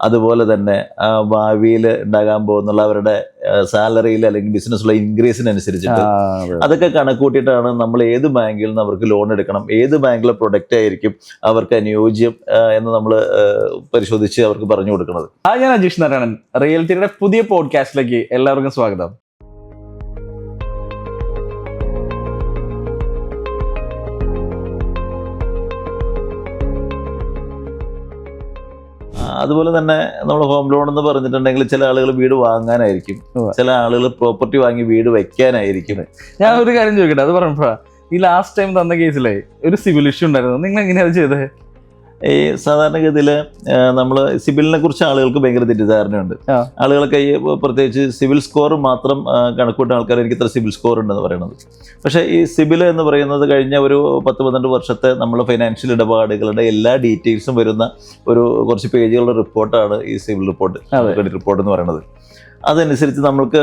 അതുപോലെ തന്നെ ഭാവിയിൽ ഉണ്ടാകാൻ പോകുന്നുള്ള അവരുടെ സാലറിയിൽ അല്ലെങ്കിൽ ബിസിനസ്സിലുള്ള ഇൻക്രീസിനനുസരിച്ചിട്ട് അതൊക്കെ കണക്കൂട്ടിയിട്ടാണ് നമ്മൾ ഏത് ബാങ്കിൽ നിന്ന് അവർക്ക് ലോൺ എടുക്കണം, ഏത് ബാങ്കിലെ പ്രൊഡക്റ്റ് ആയിരിക്കും അവർക്ക് അനുയോജ്യം എന്ന് നമ്മൾ പരിശോധിച്ച് അവർക്ക് പറഞ്ഞു കൊടുക്കുന്നത്. ഞാൻ അജീഷ് നാരായണൻ, റിയൽറ്റിയുടെ പുതിയ പോഡ്കാസ്റ്റിലേക്ക് എല്ലാവർക്കും സ്വാഗതം. അതുപോലെ തന്നെ നമ്മൾ ഹോം ലോൺ എന്ന് പറഞ്ഞിട്ടുണ്ടെങ്കിൽ ചില ആളുകൾ വീട് വാങ്ങാനായിരിക്കും, ചില ആളുകൾ പ്രോപ്പർട്ടി വാങ്ങി വീട് വെക്കാനായിരിക്കും. ഞാൻ ഒരു കാര്യം ചോദിക്കട്ടെ, അത് പറഞ്ഞപ്പോഴാ ഈ ലാസ്റ്റ് ടൈം തന്ന കേസിലെ ഒരു സിവിൽ ഇഷ്യൂ ഉണ്ടായിരുന്നു, നിങ്ങൾ എങ്ങനെയാ അത് ചെയ്തത്? ഈ സാധാരണഗതിയിൽ നമ്മൾ സിവിലിനെ കുറിച്ച് ആളുകൾക്ക് ഭയങ്കര തെറ്റിദ്ധാരണയുണ്ട്. ആളുകൾക്ക് ഈ പ്രത്യേകിച്ച് സിവിൽ സ്കോർ മാത്രം കണക്കൂട്ടുന്ന ആൾക്കാർ എനിക്ക് ഇത്ര സിവിൽ സ്കോർ ഉണ്ടെന്ന് പറയുന്നത്. പക്ഷേ ഈ സിവിൽ എന്ന് പറയുന്നത് കഴിഞ്ഞ ഒരു 10-12 വർഷത്തെ നമ്മൾ ഫൈനാൻഷ്യൽ ഇടപാടുകളുടെ എല്ലാ ഡീറ്റെയിൽസും വരുന്ന ഒരു കുറച്ച് പേജുകളുടെ റിപ്പോർട്ടാണ് ഈ സിവിൽ റിപ്പോർട്ട്, ക്രെഡിറ്റ് റിപ്പോർട്ട് എന്ന് പറയുന്നത്. അതനുസരിച്ച് നമ്മൾക്ക്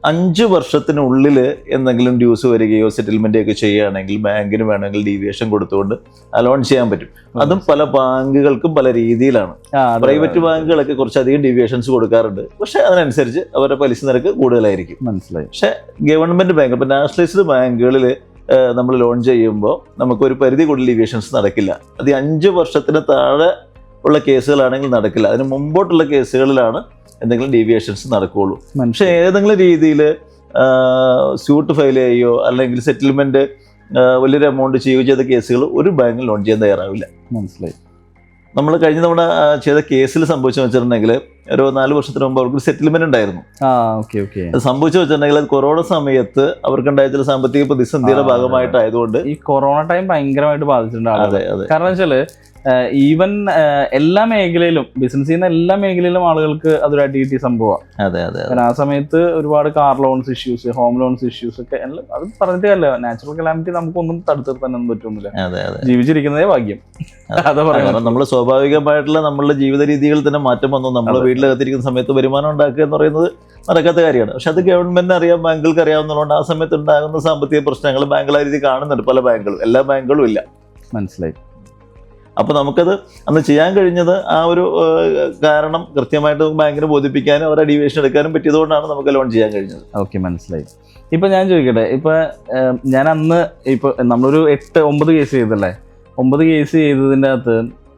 5 വർഷത്തിനുള്ളിൽ എന്തെങ്കിലും ഡ്യൂസ് വരികയോ സെറ്റിൽമെൻ്റ് ഒക്കെ ചെയ്യുകയാണെങ്കിൽ ബാങ്കിന് വേണമെങ്കിൽ ഡീവിയേഷൻ കൊടുത്തുകൊണ്ട് ലോൺ ചെയ്യാൻ പറ്റും. അതും പല ബാങ്കുകൾക്കും പല രീതിയിലാണ്. പ്രൈവറ്റ് ബാങ്കുകളൊക്കെ കുറച്ചധികം ഡീവിയേഷൻസ് കൊടുക്കാറുണ്ട്, പക്ഷേ അതിനനുസരിച്ച് അവരുടെ പലിശ നിരക്ക് കൂടുതലായിരിക്കും. മനസ്സിലായി. പക്ഷേ ഗവൺമെൻറ് ബാങ്ക്, ഇപ്പോൾ നാഷണലൈസ്ഡ് ബാങ്കുകളിൽ നമ്മൾ ലോൺ ചെയ്യുമ്പോൾ നമുക്കൊരു പരിധി കൂടുതൽ ഡീവിയേഷൻസ് നടക്കില്ല. അത് 5 വർഷത്തിന് താഴെ ഉള്ള കേസുകളാണെങ്കിൽ നടക്കില്ല. അതിന് മുമ്പോട്ടുള്ള കേസുകളിലാണ് എന്തെങ്കിലും ഡീവിയേഷൻസ് നടക്കുകയുള്ളൂ. പക്ഷേ ഏതെങ്കിലും രീതിയിൽ സ്യൂട്ട് ഫയൽ ചെയ്യുകയോ അല്ലെങ്കിൽ സെറ്റിൽമെൻറ്റ് വലിയൊരു എമൗണ്ട് ചെയ്യുകയോ ചെയ്ത കേസുകൾ ഒരു ബാങ്കിൽ ലോൺ ചെയ്യാൻ തയ്യാറാവില്ല. മനസ്സിലായി. നമ്മൾ കഴിഞ്ഞ തവണ ചെയ്ത കേസിൽ സംഭവിച്ചു വെച്ചിട്ടുണ്ടെങ്കിൽ ഒരു 4 വർഷത്തിന് മുമ്പ് അവർക്ക് സെറ്റിൽമെന്റ് ഉണ്ടായിരുന്നു. അത് സംഭവിച്ചു വെച്ചിട്ടുണ്ടെങ്കിൽ കൊറോണ സമയത്ത് അവർക്കുണ്ടായ ചില സാമ്പത്തിക പ്രതിസന്ധിയുടെ ഭാഗമായിട്ടായതുകൊണ്ട് ഈ കൊറോണ ടൈം ഭയങ്കരമായിട്ട് ബാധിച്ചിട്ടുണ്ട്. അതെ അതെ. കാരണം വെച്ചാല് ഈവൻ എല്ലാ മേഖലയിലും ബിസിനസ് ചെയ്യുന്ന എല്ലാ മേഖലയിലും ആളുകൾക്ക് അതൊരു അടികിട്ടി സംഭവമാണ്. അതെ അതെ. ആ സമയത്ത് ഒരുപാട് car loans issues, home loans issues ഒക്കെ അത് പറഞ്ഞിട്ടല്ല, നാച്ചുറൽ കലാമിറ്റി നമുക്കൊന്നും തടുത്തു നിർത്താനൊന്നും പറ്റുന്നില്ല. ജീവിച്ചിരിക്കുന്നതേ ഭാഗ്യം. അതാ പറയുന്നത്. നമ്മൾ സ്വാഭാവികമായിട്ടുള്ള നമ്മളുടെ ജീവിത രീതികളിൽ തന്നെ മാറ്റം വന്നു. നമ്മൾ വീട്ടിലകത്തിരിക്കുന്ന സമയത്ത് വരുമാനം ഉണ്ടാക്കുക എന്ന് പറയുന്നത് നടക്കാത്ത കാര്യമാണ്. പക്ഷെ അത് ഗവൺമെന്റിന് അറിയാം, ബാങ്കുകൾക്ക് അറിയാവുന്നതുകൊണ്ട് ആ സമയത്ത് ഉണ്ടാകുന്ന സാമ്പത്തിക പ്രശ്നങ്ങൾ ബാങ്കുകൾ രീതി കാണുന്നുണ്ട്. പല ബാങ്കുകളും, എല്ലാ ബാങ്കുകളും ഇല്ല. മനസ്സിലായി. അപ്പോൾ നമുക്കത് അന്ന് ചെയ്യാൻ കഴിഞ്ഞത് ആ ഒരു കാരണം കൃത്യമായിട്ട് ബാങ്കിന് ബോധിപ്പിക്കാനും അവരെ ഡീവിയേഷൻ എടുക്കാനും പറ്റിയതുകൊണ്ടാണ് നമുക്ക് ലോൺ ചെയ്യാൻ കഴിഞ്ഞത്. ഓക്കെ, മനസ്സിലായി. ഇപ്പം ഞാൻ ചോദിക്കട്ടെ, ഇപ്പം ഞാൻ അന്ന് ഇപ്പോൾ നമ്മളൊരു 8-9 കേസ് ചെയ്തല്ലേ, 9 കേസ് ചെയ്തതിൻ്റെ അകത്ത്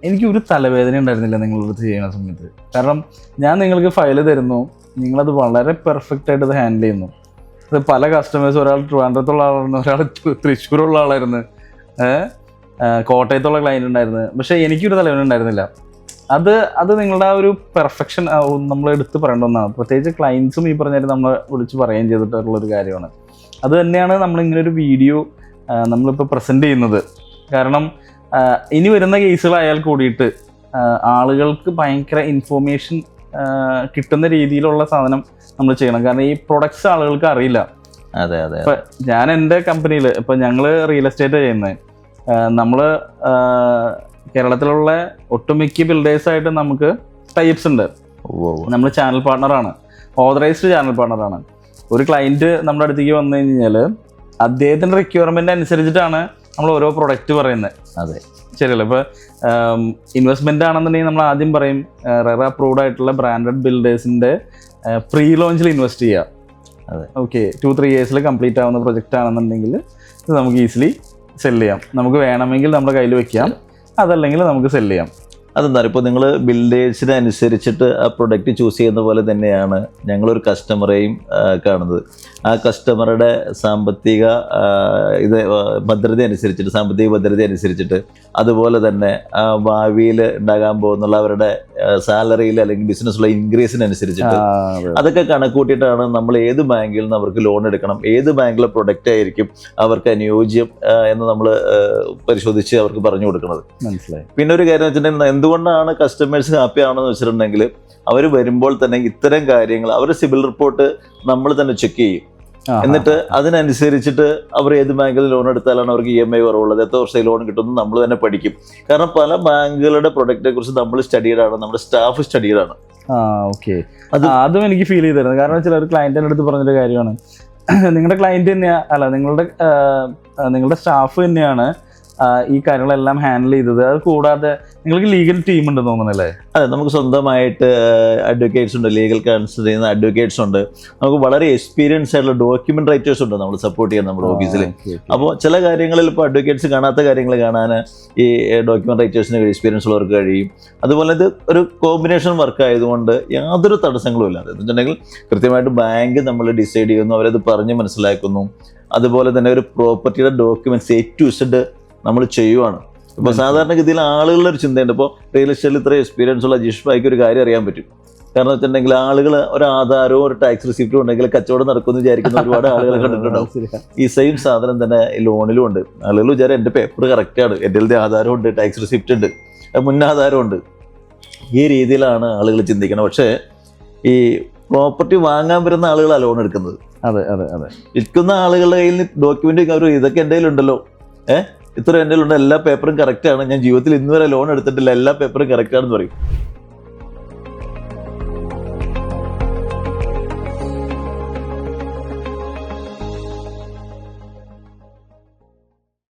എനിക്കൊരു തലവേദന ഉണ്ടായിരുന്നില്ല നിങ്ങളുടെ അടുത്ത് ചെയ്യുന്ന സമയത്ത്. കാരണം ഞാൻ നിങ്ങൾക്ക് ഫയൽ തരുന്നു, നിങ്ങളത് വളരെ പെർഫെക്റ്റ് ആയിട്ട് അത് ഹാൻഡിൽ ചെയ്യുന്നു. അത് പല കസ്റ്റമേഴ്സ്, ഒരാൾ ട്രിവാൻഡ്രത്തുള്ള ആളായിരുന്നു, ഒരാൾ തൃശ്ശൂരുള്ള ആളായിരുന്നു, കോട്ടയത്തുള്ള ക്ലയൻറ്റ് ഉണ്ടായിരുന്നു. പക്ഷേ എനിക്കൊരു തലവേദന ഉണ്ടായിരുന്നില്ല. അത് നിങ്ങളുടെ ആ ഒരു പെർഫെക്ഷൻ നമ്മൾ എടുത്ത് പറയേണ്ട ഒന്നാണ്. പ്രത്യേകിച്ച് ക്ലയൻസും ഈ പറഞ്ഞാൽ നമ്മൾ വിളിച്ച് പറയുകയും ചെയ്തിട്ടുള്ളൊരു കാര്യമാണ്. അത് തന്നെയാണ് നമ്മളിങ്ങനൊരു വീഡിയോ നമ്മളിപ്പോൾ പ്രസൻറ്റ് ചെയ്യുന്നത്. കാരണം ഇനി വരുന്ന കേസുകളായാൽ കൂടിയിട്ട് ആളുകൾക്ക് ഭയങ്കര ഇൻഫോർമേഷൻ കിട്ടുന്ന രീതിയിലുള്ള സാധനം നമ്മൾ ചെയ്യണം. കാരണം ഈ പ്രൊഡക്ട്സ് ആളുകൾക്ക് അറിയില്ല. അതെ അതെ. ഇപ്പം ഞാൻ എൻ്റെ കമ്പനിയിൽ, ഇപ്പം ഞങ്ങൾ റിയൽ എസ്റ്റേറ്റ് ചെയ്യുന്നത്, നമ്മൾ കേരളത്തിലുള്ള ഒട്ടുമിക്ക ബിൽഡേഴ്സായിട്ട് നമുക്ക് ടൈപ്സ് ഉണ്ട്. നമ്മൾ ചാനൽ പാർട്ണറാണ്, ഓതറൈസ്ഡ് ചാനൽ പാർട്ണറാണ്. ഒരു ക്ലയൻറ്റ് നമ്മുടെ അടുത്തേക്ക് വന്നു കഴിഞ്ഞാൽ അദ്ദേഹത്തിൻ്റെ റിക്വയർമെൻ്റ് അനുസരിച്ചിട്ടാണ് നമ്മൾ ഓരോ പ്രൊഡക്റ്റ് പറയുന്നത്. അതെ, ശരിയല്ല. ഇപ്പോൾ ഇൻവെസ്റ്റ്മെൻ്റ് ആണെന്നുണ്ടെങ്കിൽ നമ്മൾ ആദ്യം പറയും റെറ അപ്രൂവ്ഡ് ആയിട്ടുള്ള ബ്രാൻഡഡ് ബിൽഡേഴ്സിൻ്റെ പ്രീ ലോഞ്ചിൽ ഇൻവെസ്റ്റ് ചെയ്യുക. അതെ, ഓക്കെ. 2-3 ഇയേഴ്സിൽ കംപ്ലീറ്റ് ആവുന്ന പ്രൊജക്റ്റ് ആണെന്നുണ്ടെങ്കിൽ ഇത് നമുക്ക് ഈസിലി സെല് ചെയ്യാം. നമുക്ക് വേണമെങ്കിൽ നമ്മുടെ കയ്യിൽ വെക്കാം, അതല്ലെങ്കിൽ നമുക്ക് സെല് ചെയ്യാം. അതെന്താ, ഇപ്പോൾ നിങ്ങൾ ബിൽഡേഴ്സിനെ അനുസരിച്ചിട്ട് ആ പ്രൊഡക്റ്റ് ചൂസ് ചെയ്യുന്ന പോലെ തന്നെയാണ് ഞങ്ങളൊരു കസ്റ്റമറേയും കാണുന്നത്. ആ കസ്റ്റമറുടെ സാമ്പത്തിക ഭദ്രത അനുസരിച്ചിട്ട്, സാമ്പത്തിക ഭദ്രത അനുസരിച്ചിട്ട്, അതുപോലെ തന്നെ ഭാവിയിൽ ഉണ്ടാകാൻ പോകുന്നുള്ള അവരുടെ സാലറിയിൽ അല്ലെങ്കിൽ ബിസിനസ്സിലുള്ള ഇൻക്രീസിനനുസരിച്ചിട്ട് അതൊക്കെ കണക്കൂട്ടിയിട്ടാണ് നമ്മൾ ഏത് ബാങ്കിൽ നിന്ന് അവർക്ക് ലോൺ എടുക്കണം, ഏത് ബാങ്കിലെ പ്രൊഡക്റ്റ് ആയിരിക്കും അവർക്ക് അനുയോജ്യം എന്ന് നമ്മൾ പരിശോധിച്ച് അവർക്ക് പറഞ്ഞു കൊടുക്കുന്നത്. മനസ്സിലായി. പിന്നെ ഒരു കാര്യം വെച്ചിട്ടുണ്ടെങ്കിൽ എന്തുകൊണ്ടാണ് കസ്റ്റമേഴ്സ് ഹാപ്പി ആണെന്ന് വെച്ചിട്ടുണ്ടെങ്കിൽ അവർ വരുമ്പോൾ തന്നെ ഇത്തരം കാര്യങ്ങൾ അവരുടെ സിബിൽ റിപ്പോർട്ട് നമ്മൾ തന്നെ ചെക്ക് ചെയ്യും. എന്നിട്ട് അതിനനുസരിച്ചിട്ട് അവർ ഏത് ബാങ്കിൽ ലോൺ എടുത്താലാണ് അവർക്ക് EMI കുറവുള്ളത്, എത്ര വർഷം ലോൺ കിട്ടുമെന്ന് നമ്മൾ തന്നെ പഠിക്കും. കാരണം പല ബാങ്കുകളുടെ പ്രൊഡക്റ്റിനെ കുറിച്ച് നമ്മൾ സ്റ്റഡീഡാണ്, നമ്മുടെ സ്റ്റാഫ് സ്റ്റഡീഡാണ്. ഓക്കെ, അതും എനിക്ക് ഫീൽ ചെയ്തിരുന്നു. കാരണം ചില ഒരു ക്ലയൻറ്റിൻ്റെ അടുത്ത് പറഞ്ഞൊരു കാര്യമാണ്, നിങ്ങളുടെ ക്ലയൻറ്റ് തന്നെയാണ്, അല്ല നിങ്ങളുടെ സ്റ്റാഫ് തന്നെയാണ് ഈ കാര്യങ്ങളെല്ലാം ഹാൻഡിൽ ചെയ്തത്. അത് കൂടാതെ നിങ്ങൾക്ക് ലീഗൽ ടീം ഉണ്ടെന്ന് തോന്നുന്നല്ലേ? അതെ, നമുക്ക് സ്വന്തമായിട്ട് അഡ്വക്കേറ്റ്സ് ഉണ്ട്, ലീഗൽ കൺസൾട്ട് ചെയ്യുന്ന അഡ്വക്കേറ്റ്സ് ഉണ്ട്. നമുക്ക് വളരെ എക്സ്പീരിയൻസ് ആയിട്ടുള്ള ഡോക്യുമെന്റ് റൈറ്റേഴ്സ് ഉണ്ട് നമ്മൾ സപ്പോർട്ട് ചെയ്യാൻ നമ്മുടെ ഓഫീസിൽ. അപ്പോൾ ചില കാര്യങ്ങളിൽ ഇപ്പോൾ അഡ്വക്കേറ്റ്സ് കാണാത്ത കാര്യങ്ങൾ കാണാൻ ഈ ഡോക്യുമെന്റ് റൈറ്റേഴ്സിന് എക്സ്പീരിയൻസ് ഉള്ളവർക്ക് കഴിയും. അതുപോലെ ഇത് ഒരു കോമ്പിനേഷൻ വർക്ക് ആയതുകൊണ്ട് യാതൊരു തടസ്സങ്ങളും ഇല്ല. എന്ന് വെച്ചിട്ടുണ്ടെങ്കിൽ കൃത്യമായിട്ട് ബാങ്ക് നമ്മൾ ഡിസൈഡ് ചെയ്യുന്നു, അവരത് പറഞ്ഞ് മനസ്സിലാക്കുന്നു. അതുപോലെ തന്നെ ഒരു പ്രോപ്പർട്ടിയുടെ ഡോക്യുമെന്റ്സ് A to Z നമ്മൾ ചെയ്യുവാണ്. ഇപ്പോൾ സാധാരണഗതിയിൽ ആളുകളുടെ ഒരു ചിന്തയുണ്ട്, ഇപ്പോൾ റിയൽ എസ്റ്റേറ്റിൽ ഇത്ര എക്സ്പീരിയൻസ് ഉള്ള അജീഷ് ഭായിക്ക് ഒരു കാര്യം അറിയാൻ പറ്റും. കാരണം വെച്ചിട്ടുണ്ടെങ്കിൽ ആളുകൾ ഒരു ആധാരവും ഒരു ടാക്സ് റിസിപ്റ്റും ഉണ്ടെങ്കിൽ കച്ചവടം നടക്കുമെന്ന് വിചാരിക്കുന്ന ഒരുപാട് ആളുകൾ കണ്ടിട്ടുണ്ടാവും. ഈ സെയിം സാധനം തന്നെ ലോണിലും ഉണ്ട്. ആളുകൾ വിചാരം എൻ്റെ പേപ്പർ കറക്റ്റാണ്, എൻ്റെ ആധാരം ഉണ്ട്, ടാക്സ് റിസിപ്റ്റ് ഉണ്ട്, മുന്നാധാരം ഉണ്ട്. ഈ രീതിയിലാണ് ആളുകൾ ചിന്തിക്കുന്നത്. പക്ഷേ ഈ പ്രോപ്പർട്ടി വാങ്ങാൻ വരുന്ന ആളുകളാണ് ലോൺ എടുക്കുന്നത്. അതെ അതെ അതെ. വിൽക്കുന്ന ആളുകളുടെ കയ്യിൽ നിന്ന് ഡോക്യുമെന്റ് അവർ ഇതൊക്കെ എൻ്റെ കയ്യിലുണ്ടല്ലോ, ഇത്ര എൻ്റെ കയ്യിലുണ്ട്, എല്ലാ പേപ്പറും കറക്റ്റാണ്, ഞാൻ ജീവിതത്തിൽ ഇന്നുവരെ ലോൺ എടുത്തിട്ടില്ല, എല്ലാ പേപ്പറും കറക്റ്റാണെന്ന് പറയും.